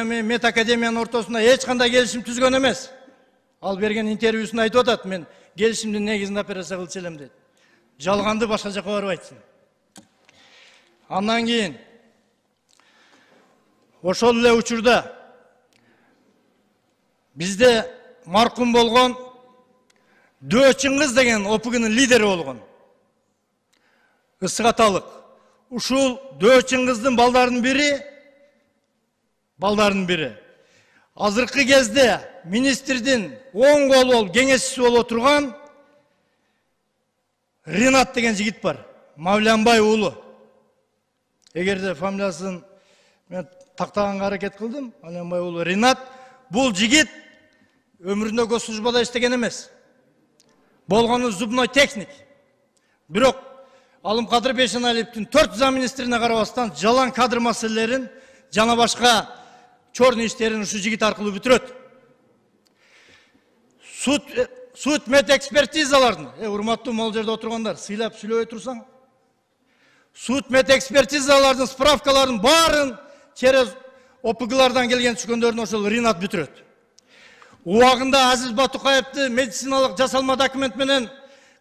менен Мет Академиянын ортосунда эч кандай келишим түзгөн эмес. Ал берген интервьюсунда айтып атат, мен келишимдин негизинде операция кылчу элем дейт. Жалганды башка жака барып айтсын. Андан кийин ошол эле учурда бизде маркум болгон Дөө Чыңгыз деген ОПГнын лидери болгон. Ысык Аталык. Ушул Дөө Чыңгыздын балдарынын бири. Азыркы кезде министрдин оң колу болуп, кеңешчиси болуп отурган Ринат деген жигит бар. Мавлянбай уулу. Эгерде фамилиясын мен тактаганга аракет кылдым, Мавлянбай уулу Ринат, бул жигит өмүрүндө госслужбада иштеген эмес. Болгону зубной техник. Бирок Алымкадыр Бейшеналиевдин 4 замминистрине карабастан жалаң кадр маселелерин жана башка чорный иштерин ушу жигит аркылуу бүтүрөт. Суд медэкспертизаларын, урматтуу могул жерде отургандар, сыйлап сүйлөбөй турсаң. Суд медэкспертизалардын справкаларын баарын через ОПГлардан келген түшкөндөрүн ошол Ринат бүтүрөт. Убагында Азиз Батукаевди медициналык жасалма документ менен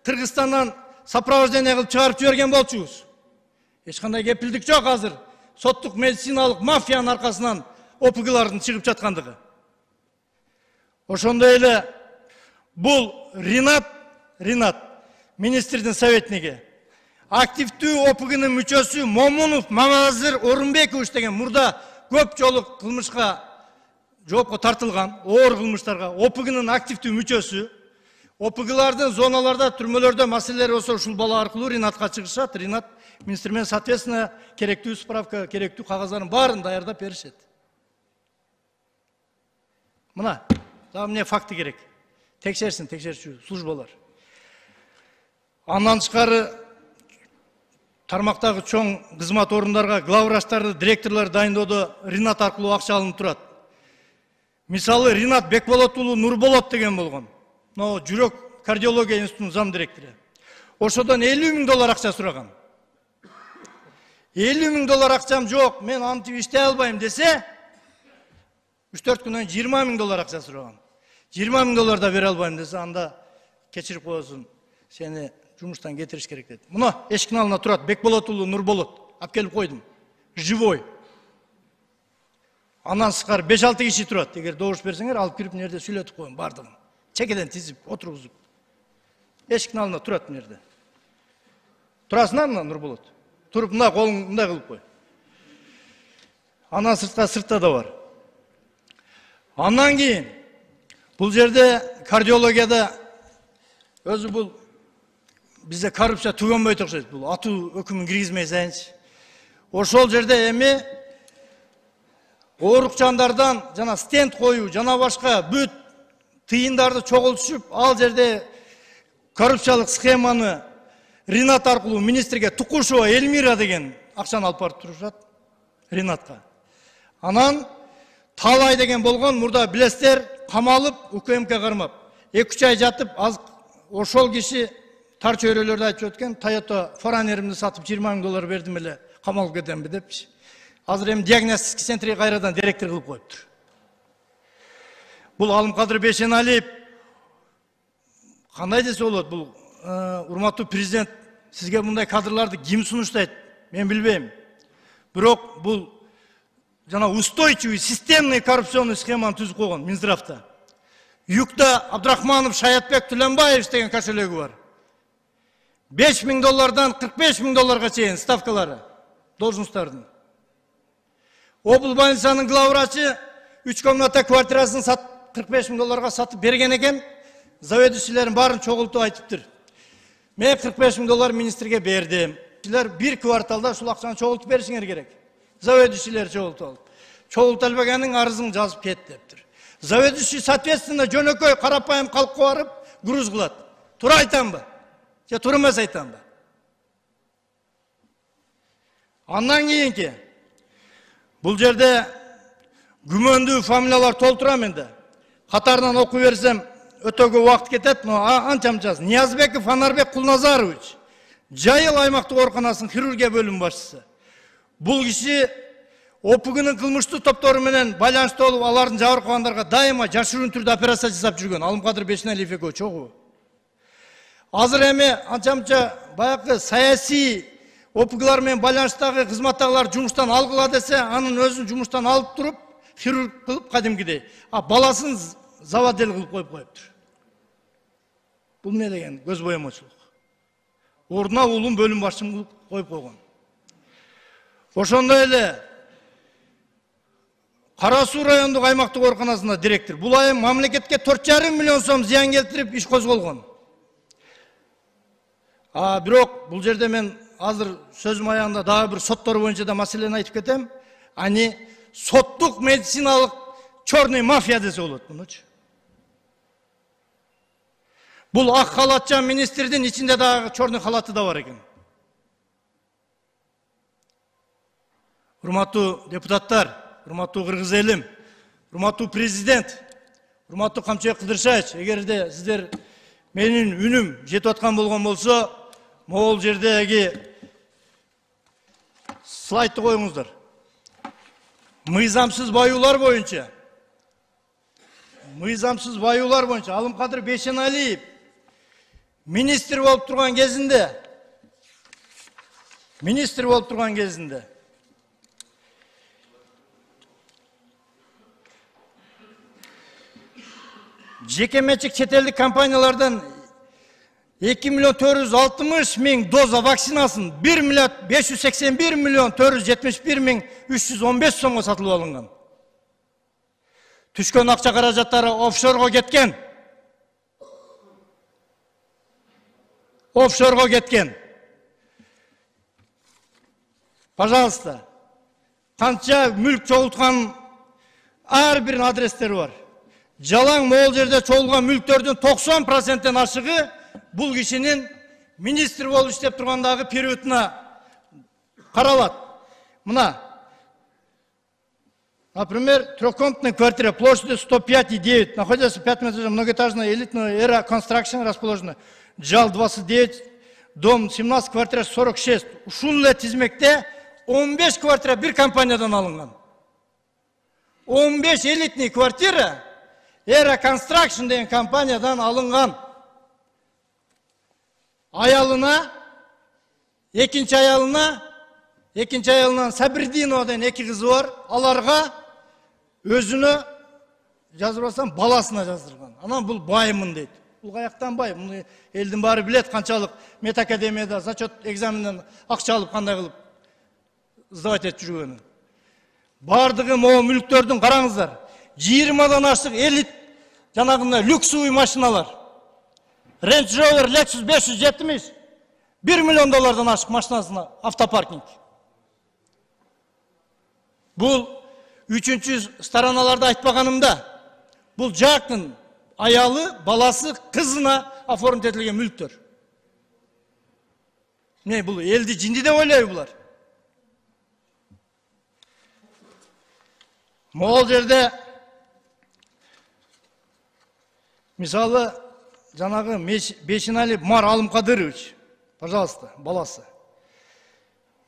Кыргызстандан сопровождение кылып чыгарып жиберген болчубуз. Эч кандай кепилдик жок азыр. Соттук медициналык мафиянын аркасынан ОПГлардын чыгып жаткандыгы. Ошондой эле бул Ринат министрдин советниги. Активдүү ОПГнын мүчөсү Момунов Мамазыр Орунбекович деген мурда көп жолу кылмышка жоопко тартылган, оор кылмыштарга ОПГнын активдүү мүчөсү. ОПГлардын зоналарда, түрмөлөрдө маселелер болсо ушул бала аркылуу Ринатка чыгышат. Ринат министр менен соответственно керектүү справка, керектүү кагаздардын баарын даярдап беришет. Мына, дагы эмне факты керек. Текшерсин текшерүүчү службалар. Андан тышкары тармактагы чоң кызмат орундарга главврачтарды, директорлор дайындоодо Ринат аркылуу акча алынып турат. Мисалы Ринат Бекболот уулу Нурболот деген болгон. Но жүрөк кардиология институтунун зам директору. Ошодон $50,000 акча сураган. $50,000 акчам жок, мен антип иштей албайм десе, 3-4 күнөн $20,000 акча сураган. $20,000 да бере албайм десе, анда кечирип коесуң, сени жумуштан кетириш керек деди. Мына эшиктин алдына турат, Бекболот уулу Нурболот. Алып келип койдум. Живой. Андан сырткары 5-6 киши турат. Эгер добуш берсеңер, алып кирип нерде сүйлөтүп коем бардыгын. Чекеден тизип, отургузуп. Эшиктин алдына турат нерде. Турасыңар мына Нурболот. Туруп мына колуң мындай кылып кой. Андан сыртта да бар. Андан кийин бул жерде кардиологияда өзү бул бизде коррупция түгөнбөйт окшойт. Бул атуу өкүмүн киргизмей сайынчы. Ошол жерде эми оорукчандардан жана стенд коюу, жана башка бүт тыйындарды чогултушуп, ал жерде коррупциялык схеманы Ринат аркылуу министрге Тукушева Эльмира деген акчаны алып барып турушат Ринатка. Анан Талай деген болгон, мурда билесиздер, камалып, УКМК кармап. 2-3 ай жатып, ошол киши тар чөйрөлөрдө айтып өткөн, Toyota Foreigner'имди сатып $20,000 бердим эле, камалып кетемби депчи. Азыр эми диагностический центрге кайрадан директор кылып коюптур. Бул Алымкадыр Бейшеналиев кандай десе болот, бул урматтуу президент, сизге мындай кадрларды ким сунуштайт? Мен билбейм. Бирок бул жана устойчивый системный коррупционный схеманы түзүп койгон Минздравда. Юкта Абдрахманов Шаятбек Түленбаев деген кошелеги бар. $5,000 $45,000 чейин ставкалары должносттардын. Обл больницанын главврачы 3 комната квартирасын $45,000 сатып берген экен. Заведующийлердин баарын чогултуп айтыптыр. Мен $45,000 министрге бердим. Силер бир кварталда ушул акчаны чогултуп беришиңер керек. Заведующийлер чогултуп алып. Чогултуп албаганын арызын жазып кет дептир. Заведующий соответственно жөнөкөй карапайым калкка барып груз кылат. Туура айтамбы? Же туура эмес айтамбы? Андан кийинки бул жерде күмөндүү фамилиялар толтурам энди. Катарынан окуп берсем өтө көп убакыт кетет, но анча-мынчасы. Ниязбеков Анарбек Кулназарович, Жайыл аймактык ооруканасынын хирургия бөлүмү башчысы. Бул киши ОПГ'нын кылмыштуу топтору менен байланыштуу болуп, алардын жабыркагандарга дайыма жашыруун түрдө операция жасап жүргөн Алымкадыр Бешеналиев экөө чогуу. Азыр эми анча-мынча баягы саясий ОПГ'лар менен байланыштагы кызматтагылар жумуштан алгыла десе, анын өзүн жумуштан алып туруп, хирург кылып кадимкидей, баласын заводел кылып коюп коюптур. Бул эмне деген көз боемочулук. Ордуна улум бөлүм башчысын кылып коюп койгон. Ошондой эле Кара Суу райондук аймактык ооруканасында директор. Бул айым мамлекетке 4,5 миллион сом зыян келтирип иш козголгон. Бирок бул жерде мен азыр сөзүм аягында дагы бир соттор боюнча да маселени айтып кетем. Ани соттук медициналык черный мафия десе болот мунучу. Бул ак халатчан министрдин ичинде дагы черный халаты да бар экен. Урматтуу депутаттар, урматтуу кыргыз элим, урматтуу президент, урматтуу Камчыбек Кыдыршаевич, эгерде сиздер менин үнүм жетип аткан болгон болсо, могул жердеги слайдты коюңуздар. Мыйзамсыз баюулар боюнча Алымкадыр Бешеналиев министр болуп турган кезинде жекеменчик чет элдик компаниялардан 2.460.000 доза вакцинасын 1.581.471.315 сомго сатылып алынган. Түшкөн акча каражаттары офшорго кеткен. Пожалуйста, канча мүлк чогулткан ар бир адрестери бар. Жалаң могул жерде чогулган мүлктөрдүн 90%-тен ашыгы бул кишинин министр болуп иштеп тургандагы периодуна каралат. Мына, например, трехкомнатная квартира площадью 105,9, находится 5 этажей, многоэтажная элитная эра констракшн расположена. Жал 29, дом 17, квартира 46. Ушул эле тизмекте 15 квартира бир компаниядан алынган. 15 элитный квартира эра констракшн деген компаниядан алынган. Экинчи аялынан Сабирдинова деген 2 кызы бар. Аларга өзүнө жаздырбасам баласына жаздырган. Анан бул байымын дейт. Бул каяктан бай? Муну элдин баары билет, канчалык медакадемияда зачет экзаменинен акча алып кандай кылып сдавать этип жүргөнүн. Бардыгы могу мүлктөрдүн караңыздар. 20дан ашык элит жанагындай люксовый машиналар. Range Rover Lexus 570 $1 миллион ашык машинасына автопаркинг. Бул үчүнчү стороналарда айтпаганымда, бул жакын аялы, баласы, кызына оформить этилген мүлктөр. Не, бул элди жинди деп ойлойбу булар. Могул жерде мисалы жанагы Бешеналиев Мар Алымкадырович, пожалуйста, баласы.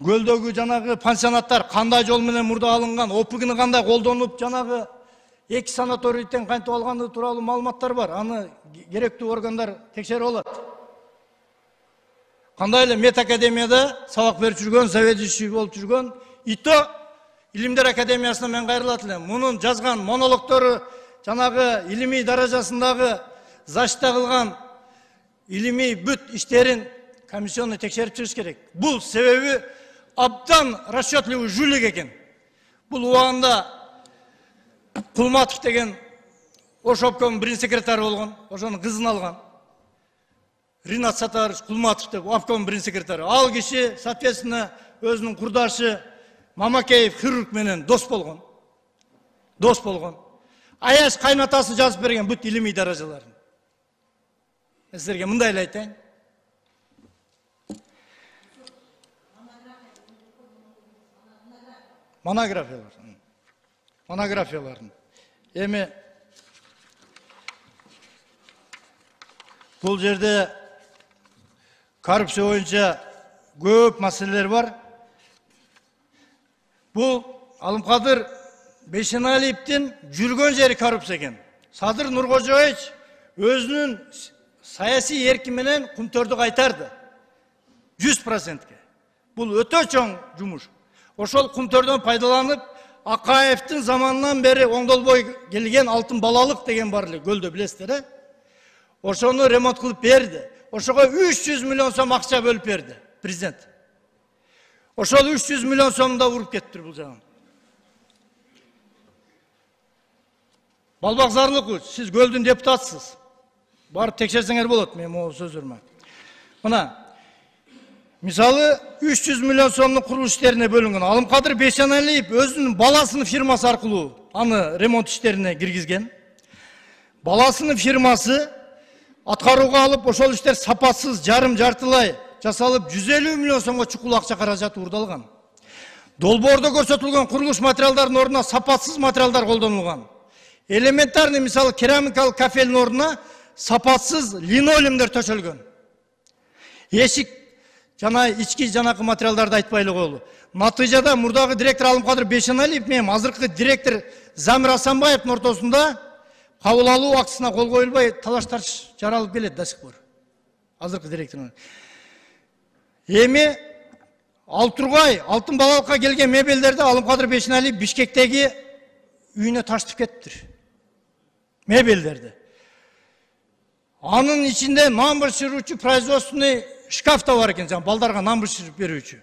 Көлдөгү жанагы пансионаттар кандай жол менен мурда алынган, ОПГ'ны кандай колдонуп, жанагы 2 санаторийден кантип алганы тууралуу маалыматтар бар. Аны керектүү органдар текшерип алат. Кандай эле медакадемияда сабак берип жүргөн, заведующий болуп жүргөн, ито Илимдер академиясына мен кайрылат элем. Мунун жазган монологтору жанагы илимий даражасындагы защита кылган илимий бүт иштерин комиссионный текшерип чыгыш керек. Бул себеби абдан расчетливый жулик экен. Бул убагында Кулматов деген Ошопкомдун биринчи секретары болгон, ошонун кызын алган. Ринат Сатарович Кулматов деп обкомдун биринчи секретары. Ал киши соответственно өзүнүн курдашы Мамакеев хирург менен дос болгон. Аяш кайнатасы жазып берген бүт илимий даражаларын. Силерге мындай эле айтайын. Монографияларын. Эми бул жерде коррупция боюнча көп маселелер бар. Бул Алымкадыр Бейшеналиевдин жүргөн жери коррупция экен. Садыр Нуркожоевич өзүнүн саясий эрки менен Кумтөрдү кайтарды. 100%. Бул өтө чоң жумуш. Ошол Кумтөрдөн пайдаланып, Акаевдин заманынан бери оңдолбой келген алтын балалык деген бар эле, көлдө билесиздер, ошону ремонт кылып берди. Ошого 300 миллион сом акча бөлүп берди президент. Ошол 300 миллион сомду да уруп кетти бул жагын. Балбак Зарлыкович, сиз көлдүн депутатысыз. Барып текшерсеңер болот менин могу сөзүрмө. Мына мисалы 300 миллион сомдун курулуш иштерине бөлүнгөн. Алымкадыр Бейшеналиев өзүнүн баласынын фирмасы аркылуу аны ремонт иштерине киргизген. Баласынын фирмасы аткарууга алып, ошол иштер сапатсыз, жарым-жартылай жасалып, 150 миллион сомго чукул акча каражаты уурдалган. Долбоордо көрсөтүлгөн курулуш материалдарынын ордуна сапатсыз материалдар колдонулган. Элементарный мисалы керамикалык кафелдин ордуна сапатсыз линолеумдер төшөлгөн. Эшик жана ички жанакы материалдарды айтпай эле коелу. Натыйжада мурдагы директор Алымкадыр Бейшеналиев менен азыркы директор Замир Асанбаевдин ортосунда кабыл алуу актысына кол коюлбай талаш-тартыш жаралып келет да сих пор. Азыркы директордун. Эми Алтургай алтын балалыкка келген мебелдерди Алымкадыр Бейшеналиев Бишкектеги үйүнө таштып кеттир. Мебелдерди. Анын ичинде нан бышыруучу производственный шкаф да бар экен, балдарга нан бышырып берүүчү.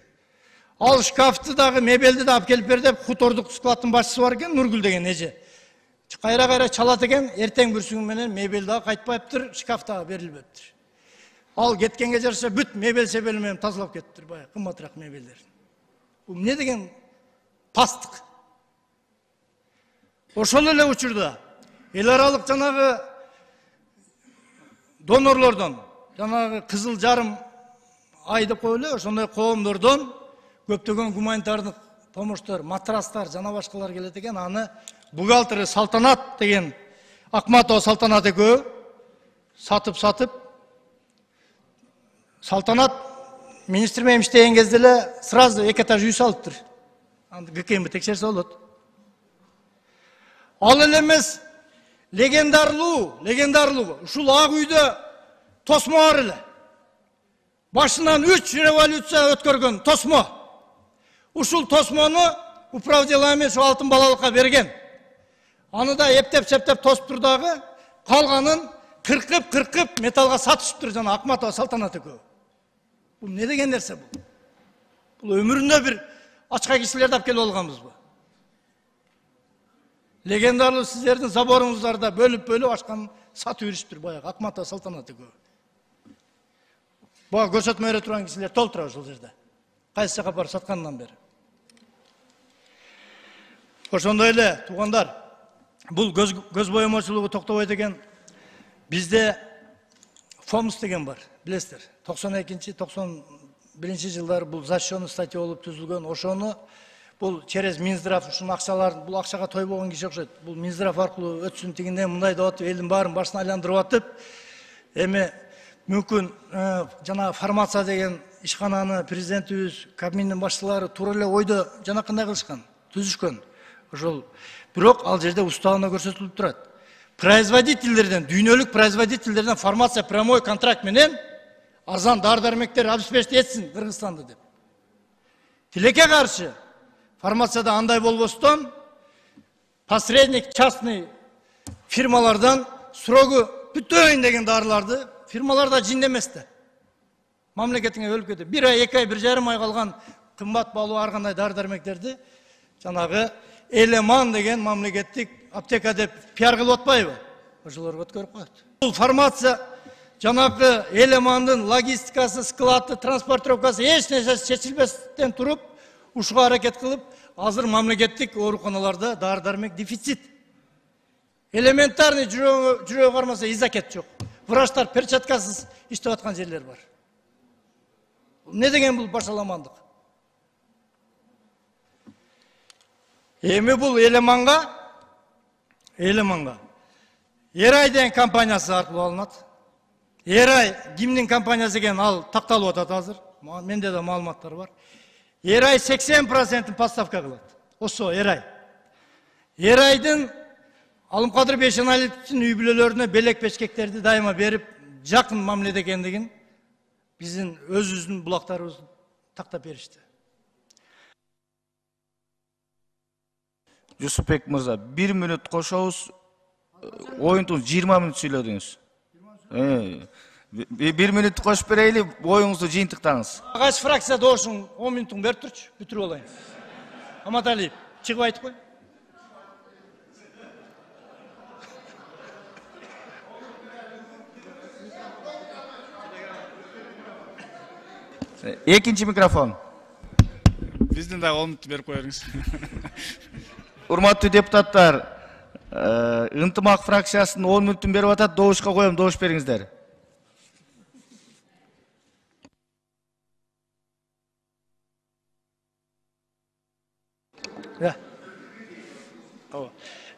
Ал шкафты дагы мебелди да алып келип бер деп хутордук складтын башчысы бар экен, Нургүл деген эже. Кайра чалат экен, эртең бүрсүгү менен мебел дагы кайтпайыптыр, шкаф дагы берилбептир. Ал кеткенге жараша бүт мебел себели менен тазалап кеттир, баягы кымбатыраак мебелдер. Бул эмне деген пастык? Ошол эле учурда эл аралык жанагы донорлордон, жанагы Кызыл Жарым ай деп коелу, ошондой коомдордон көптөгөн гуманитардык помощтор, матрастар, жана башкалар келет экен. Аны бухгалтери Салтанат деген Акматова Салтанат экөө сатып Салтанат министр менен иштеген кезде эле сразу 2 этаж үй салыптыр. Аны ГКМ текшерсе болот. Ал эле эмес легендарлуу ушул ак үйдө тосмо бар эле. Башынан 3 революция өткөргөн тосмо. Ушул тосмону управделами ошо алтын балалыкка берген. Аны да эптеп-септеп тосуптур дагы, калганын кыркып металлга сатышыптыр жана Акматова Салтанат экөө. Бул эмне деген нерсе бул? Бул өмүрүндө бир ачка кишилерди алып келип алганбызбы? Легендарлуу сиздердин заборуңуздарда бөлүп ачкан сатып жүрүштүр баягы Акматова Салтанат экөө. Бага көрсөтмө бере турган кишилер толтура ошол жерде. Кайсы жака барып саткандан бери. Ошондой эле туугандар, бул көз боемочулугу токтобойт экен. Бизде ФОМС деген бар, билесиздер. 92-91 жылдары бул защищенный статья болуп түзүлгөн. Ошону бул через Минздрав ушун акчаларын, бул акчага тойбогон киши окшойт. Бул Минздрав аркылуу өтсүн тигинден мындай деп атып, элдин баарын башына айландырып атып, эми мүмкүн жана фармация деген ишкананы президентибиз, Кабминдин башчылары туура эле ойдо жанакындай кылышкан, түзүшкөн. Ошол бирок ал жерде уставына көрсөтүлүп турат. Производительдерден, дүйнөлүк производительдерден фармация прямой контракт менен арзан дары-дармектер обеспечить этсин Кыргызстанды деп. Тилекке каршы фармацияда андай болбостон посредник частный фирмалардан срогу бүтөйүн деген дарыларды фирмаларда жин эмес да. Мамлекетиңе өлүп кетет. 1 ай, 2 ай, 1,5 ай калган кымбат баалуу ар кандай дары-дармектерди жанагы Элеман деген мамлекеттик аптека деп пиар кылып атпайбы? Ошолорго өткөрүп коет. Бул фармация жанагы Элемандын логистикасы, склады, транспортировкасы эч нерсе чечилбестен туруп, ушуга аракет кылып, азыр мамлекеттик ооруканаларда дары-дармек дефицит. Элементарный жүрөгү бармаса изакет жок. Врачтар перчаткасыз иштеп аткан жерлер бар. Не деген бул башаламандык? Эми бул Элеманга Эрай деген компаниясы аркылуу алынат. Эрай кимдин компаниясы экен ал такталып атат азыр. Менде да маалыматтар бар. Эрай 80% поставка кылат. Осо Эрай. Эрайдын Алымкадыр Бейшеналиевдин үй бүлөлөрүнө белек бешкектерди дайыма берип, жакын мамиледе экендигин биздин өзүбүздүн булактарыбыз тактап беришти. Жусупбек мырза, 1 мүнөт кошобуз. Оюнду 20 мүнөт сүйлөдүңүз. 1 мүнөт кошуп берейли, оюңузду жыйынтыктаңыз. Кайсы фракция доошуң 10 мүнөтүң берип турчу, бүтүрүп алайын. Аматалиев, чыгып айтып кой. Экинчи микрофон. Биздин дагы 10 мүнөт берип коерңиз. Урматтуу депутаттар, ынтымак фракциясынын 10 мүнөтүн берип атат, добушка коем, добуш бериңиздер.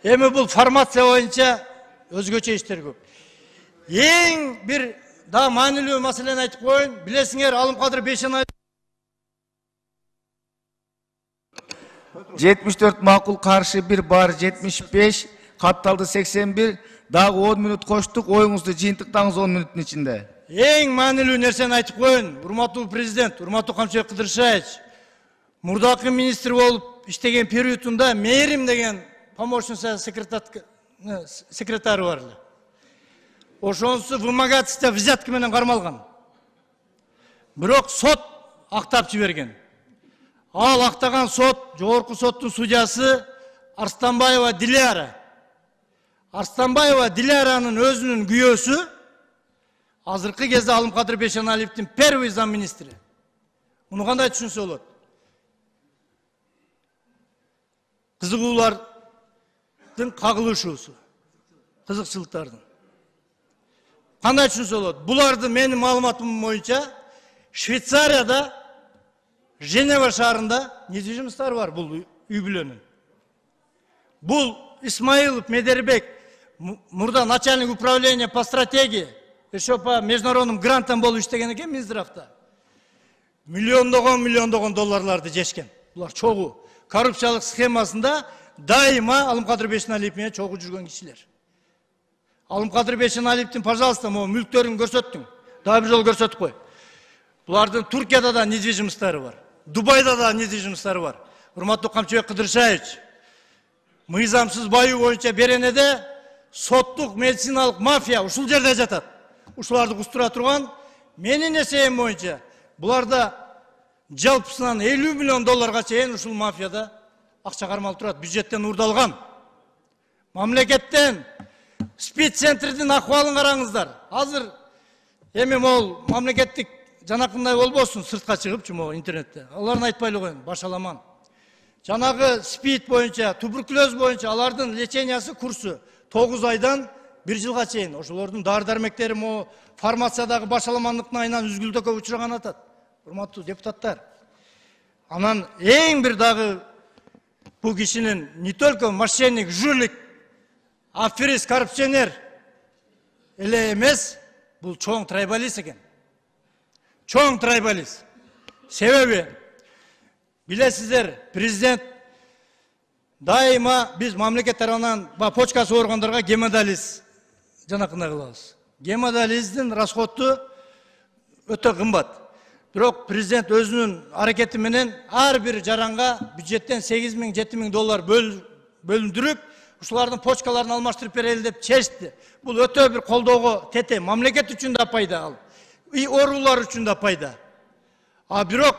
Эми бул формация боюнча өзгөчө иштер көп. Эң бир да маанилүү маселени айтып коеюн. Билесиңер, Алымкадыр Бейшеналиев 74 макул, каршы 1 бар, 75, катталды 81, дагы 10 мүнөт коштук, оюңузду жыйынтыктаңыз 10 мүнөттүн ичинде. Эң маанилүү нерсени айтып коеюн. Урматтуу президент, урматтуу Камчыбек Кыдыршаевич, мурдакы министр болуп иштеген периодунда Мээрим деген помощница секретары бар эле. Ошонусу вымогательство, взятка менен кармалган. Бирок сот актап жиберген. Ал актаган сот, жогорку соттун судьясы Арстанбаева Диляра. Арстанбаева Диляранын өзүнүн күйөөсү азыркы кезде Алымкадыр Бейшеналиевдин первый замминистри. Муну кандай түшүнсө болот? Кызыгуулардын кагылышуусу, кызыкчылыктардын. Кандай түшүнсө болот? Буларды менин маалыматым боюнча Швейцарияда, Женева шаарында недвижимосттары бар бул үй бүлөнүн. Бул Исмаилов Медербек, мурда начальник управления по стратегии, еще по международным грантам болуп иштеген экен Минздравда. Миллиондогон долларларды жешкен. Булар чогуу коррупциялык схемасында дайыма Алымкадыр Бейшеналиев менен чогуу жүргөн кишилер. Алымкадыр Бейшеналиевдин, пожалуйста, могу мүлктөрүн көрсөттүң. Дагы бир жолу көрсөтүп кой. Булардын Туркияда да недвижимосттары бар. Дубайда да недвижимосттары бар. Урматтуу Камчыбек Кыдыршаевич, мыйзамсыз баюу боюнча Беренеде соттук медициналык мафия ушул жерде жатат. Ушуларды кустура турган менин эсебим боюнча буларда жалпысынан 50 миллион долларга чейин ушул мафияда акча кармалып турат, бюджеттен урдалган. Мамлекеттен спеццентрдин акыбалын караңыздар. Азыр эми могул мамлекеттик жанакындай болбосун, сыртка чыгып могу интернетте. Аларын айтпай эле коеюн, башаламан. Жанагы СПИД боюнча, туберкулез боюнча алардын лечениясы курсу 9 айдан 1 жылга чейин. Ошолордун дары-дармектери могу фармациядагы башаламандыктын айынан үзгүлдөккө учураган атат. Урматтуу депутаттар. Анан эң бир дагы бул кишинин не только мошенник, жулик, аферист, коррупционер эле эмес, бул чоң трайбалист экен. Чоң трайбалист. Себеби билесиздер, президент дайыма биз мамлекет тарабынан почкасы органдарга гемодиализ жанакындай кылабыз. Гемодиализдин расходу өтө кымбат. Бирок президент өзүнүн аракети менен ар бир жаранга бюджеттен 8 000, 7 000 доллар бөлүндүрүп, ушулардын почкаларын алмаштырып берели деп чечти. Бул өтө бир колдоого тете, мамлекет үчүн да пайда ал. И оруулар үчүн да пайда. А бирок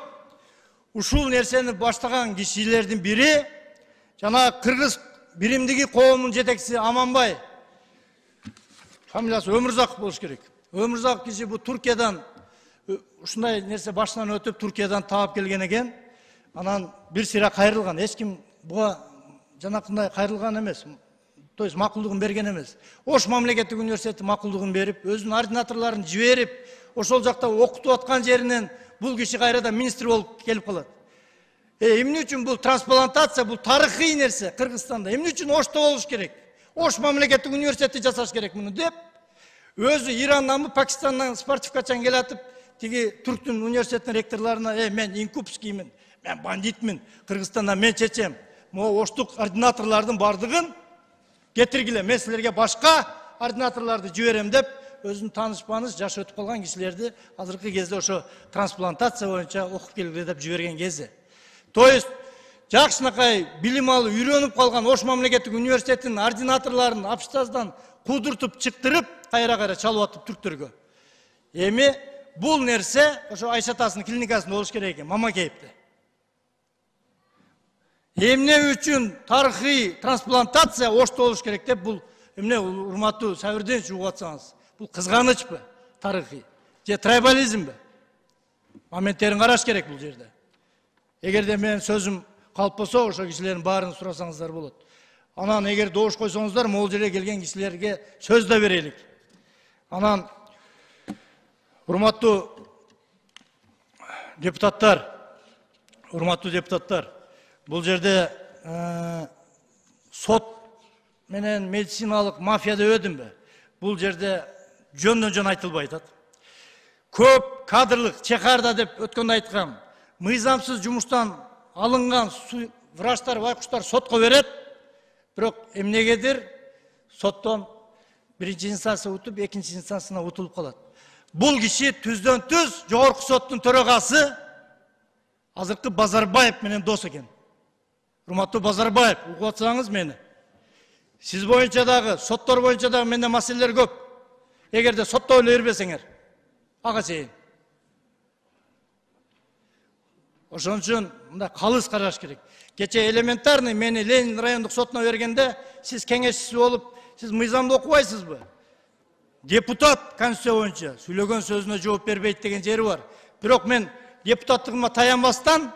ушул нерсени баштаган кишилердин бири жана кыргыз биримдиги коомунун жетекчиси Аманбай. Фамилиясы Өмүрзаков болуш керек. Өмүрзаков киши бул Туркиядан ушундай нерсе башынан өтүп Туркиядан таап келген экен. Анан бир сыйра кайрылган. Эч ким буга жанакындай кайрылган эмес. То есть макулдугун берген эмес. Ош мамлекеттик университети макулдугун берип, өзүнүн ординаторлорун жиберип, ошол жакта окутуп аткан жеринен бул киши кайрадан министр болуп келип калат. Эмне үчүн бул трансплантация, бул тарыхый нерсе Кыргызстанда. Эмне үчүн Ошто болуш керек? Ош мамлекеттик университети жасаш керек муну деп, өзү Ирандан, Пакистандан спортивкачан келатып, тиги түрктүн университетинин ректорлоруна, мен инкубскиймин, мен бандитмин, Кыргызстанда мен чечем. могу оштук ординаторлордун бардыгын кетиргиле. Мен силерге башка ординаторлорду жиберем деп өзүнүн таанышпаныш жашы өтүп калган кишилерди азыркы кезде ошо трансплантация боюнча окуп келгиле деп жиберген кези. То есть жакшынакай билим алып үйрөнүп калган Ош мамлекеттик университетинин ординаторлорун апштаздан кудуртуп чыктырып кайра чалып атып түрктөргө. Эми бул нерсе ошо Айша атасынын клиникасында болуш керек экен, Мамакеевде. Эмне үчүн тарыхый трансплантация Ошто болуш керек деп бул эмне урматтуу Сабирдинович угуп атсаңыз, бул кызганычпы тарыхый же трайбализмби? Моменттерин караш керек бул жерде. Эгерде менин сөзүм калып болсо, ошо кишилердин баарын сурасаңыздар болот. Анан эгер добуш койсоңуздар, могул жерге келген кишилерге сөз да берелик. Анан урматтуу депутаттар, бул жерде сот менен медициналык мафия деп өдүмбү? Бул жерде жөндөн жөн айтылбай атат. Көп кадрлык чекарда деп өткөндө айткам, мыйзамсыз жумуштан алынган врачтар, байкуштар сотко берет, бирок эмнегедир соттон биринчи инстанция утуп, экинчи инстанцияна утулуп калат. Бул киши түздөн түз жогорку соттун төрагасы азыркы Базарбаев менен дос экен. Урматтуу Базарбаев, угуп атсаңыз мени. Сиз боюнча дагы, соттор боюнча дагы менде маселелер көп. Эгерде сотто эле бербесеңер, ага чейин. Ошон үчүн мындай калыс караш керек. Кече элементарный мени Ленин райондук сотуна бергенде, сиз кеңешчиси болуп, сиз мыйзамды окубайсызбы? Депутат конституция боюнча сүйлөгөн сөзүнө жооп бербейт деген жери бар. Бирок мен депутаттыгыма таянбастан,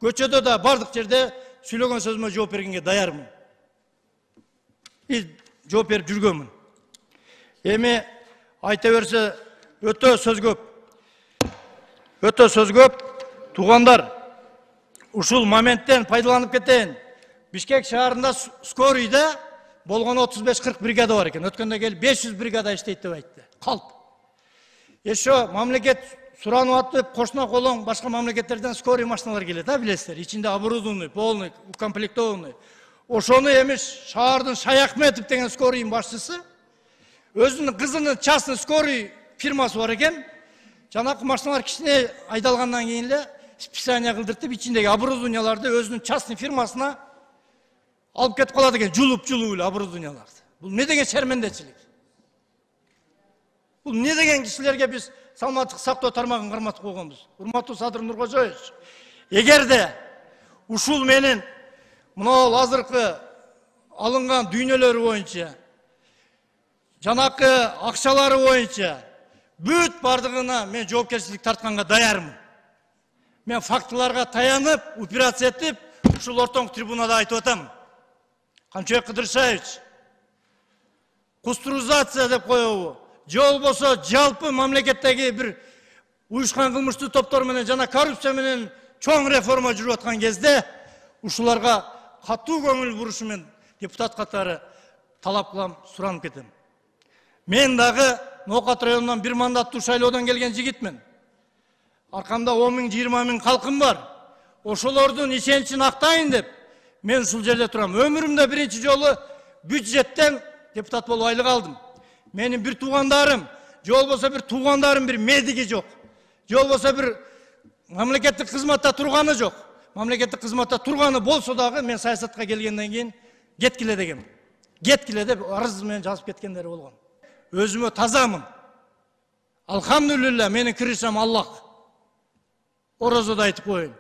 көчөдө да бардык жерде сүйлөгөн сөзүмө жооп бергенге даярмын. Жооп берип жүргөнмүн. Эми айта берсе өтө сөз көп. Туугандар, ушул моменттен пайдаланып кетейин. Бишкек шаарында скорыйда болгон 35-40 бригада бар экен. Өткөндө келип 500 бригада иштейт деп айтты. Калп. Ошо мамлекет суранып атып, кошуна колоң башка мамлекеттерден скорый машиналар келет, билесиздер. Ичинде оборудованный, полный, укомплектованный. Ошону эми шаардын Шаяхметов деген скорыйдын башчысы өзүнүн кызынын частный скорый фирмасы бар экен. Жанакы машиналар кичине айдалгандан кийин эле списание кылдыртып, ичиндеги оборудованияларды өзүнүн частный фирмасына алып кетип калат экен, жулуп эле оборудованияларды. Бул не деген шермендечилик? Бул не деген кишилерге биз саламаттык сактоо тармагын карматып койгонбуз? Урматтуу Садыр Нуркожоевич, эгерде ушул менин мына азыркы алынган дүйнөлөрү боюнча, жанакы акчалары боюнча бүт бардыгына мен жоопкерчилик тартканга даярмын. Мен фактыларга таянып, операция этип, ушул ортоңку трибунада айтып атам. Канчабек Кыдыршаевич, кустурузация деп коебу, же болбосо жалпы мамлекеттеги бир уюшкан кылмыштуу топтор менен жана коррупция менен чоң реформа жүрүп аткан кезде ушуларга катуу көңүл бурушу менен депутат катары талап кылам, суранып кетем. Мен дагы Ноокат районунан бир мандаттуу шайлоодон келген жигитмин. Аркамда 10 000, 20 000 калкым бар. Ошолордун ишеничин актайын деп мен ушул жерде турам. Өмүрүмдө биринчи жолу бюджеттен депутат болуп айлык алдым. Менин бир туугандарым, же болбосо бир туугандарым бир медиги жок. Же болбосо бир мамлекеттик кызматта турганы жок. Мамлекеттик кызматта турганы болсо дагы мен саясатка келгенден кийин кеткиле дегем. Кеткиле деп арыз менен жазып кеткендери болгон. Өзүмө тазамын. Алхамдулилла, менин киришем Аллах. Орозодо айтып коеюн.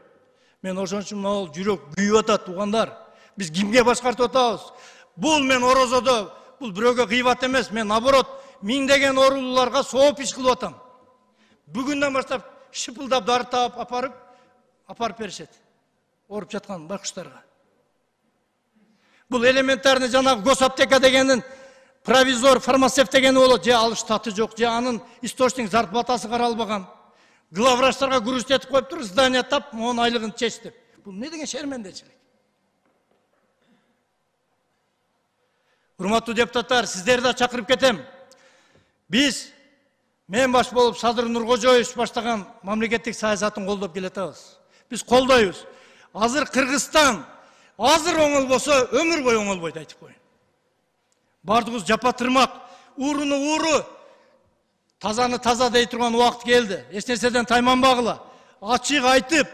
Мен ошон үчүн могул жүрөк күйүп атат, туугандар. Биз кимге башкартып атабыз? Бул мен орозодо, бул бирөөгө кыйбат эмес, мен наоборот миңдеген оорулууларга сооп иш кылып атам. Бүгүндөн баштап шыпылдап дары таап апарып беришет. Ооруп жаткан байкуштарга. Бул элементарный жанагы госаптека дегендин провизор, фармацевт дегени болот, же ал штаты жок, же анын источник зарплатасы каралбаган. Главврачтарга груз этип коюп туруп, здание тап, монун айлыгын чеч деп. Бул не деген шермендечилик? Урматтуу депутаттар, сиздерди да чакырып кетем. Мен баш болуп Садыр Нуркожоевич баштаган мамлекеттик саясатын колдоп келатабыз. Биз колдойбуз. Азыр Кыргызстан Азыр оңол болсо өмүр бою оңолбойт, айтып коеюн. Бардыгыбыз жапа тырмак, ууруну ууру, тазаны таза дей турган убакыт келди. Эч нерседен тайманбагыла. Ачык айтып,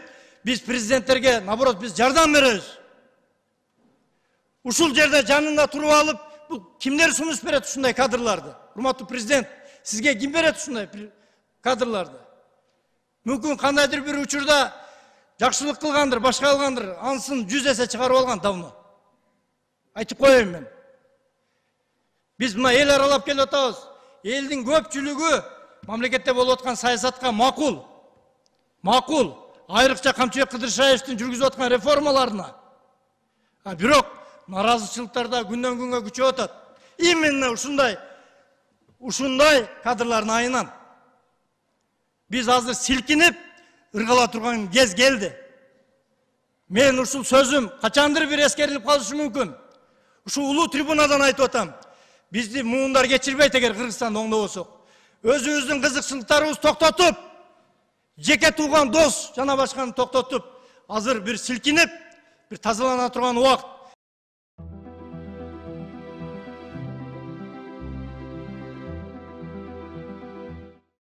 биз президенттерге, наоборот, биз жардам беребиз. Ушул жерде жанында туруп алып, бул кимдер сунуш берет ушундай кадрларды? Урматтуу президент, сизге ким берет ушундай кадрларды? Мүмкүн кандайдыр бир учурда жакшылык кылгандыр, башка кылгандыр, ансын 100 эсе чыгарып алган давно. Айтып коеюн мен. Биз мына эл аралап келип атабыз. Элдин көпчүлүгү мамлекетте болуп аткан саясатка макул. Макул. Айрыкча Камчыбек Кыдыршаевдин жүргүзүп аткан реформаларына. Бирок наразычылыктар да күндөн күнгө күчөп атат. Именно ушундай кадрлардын айынан. Биз азыр силкинип ыргала турган кез келди. Мен ушул сөзүм качандыр бир эскерилип калышы мүмкүн. Ушу улуу трибунадан айтып атам. Бизди муундар кечирбейт эгер Кыргызстанда оңдобосок. Өзүбүздүн кызыкчылыктарыбызды токтотуп, жеке тууган дос жана башканы токтотуп, азыр бир силкинип, бир тазалана турган убакыт.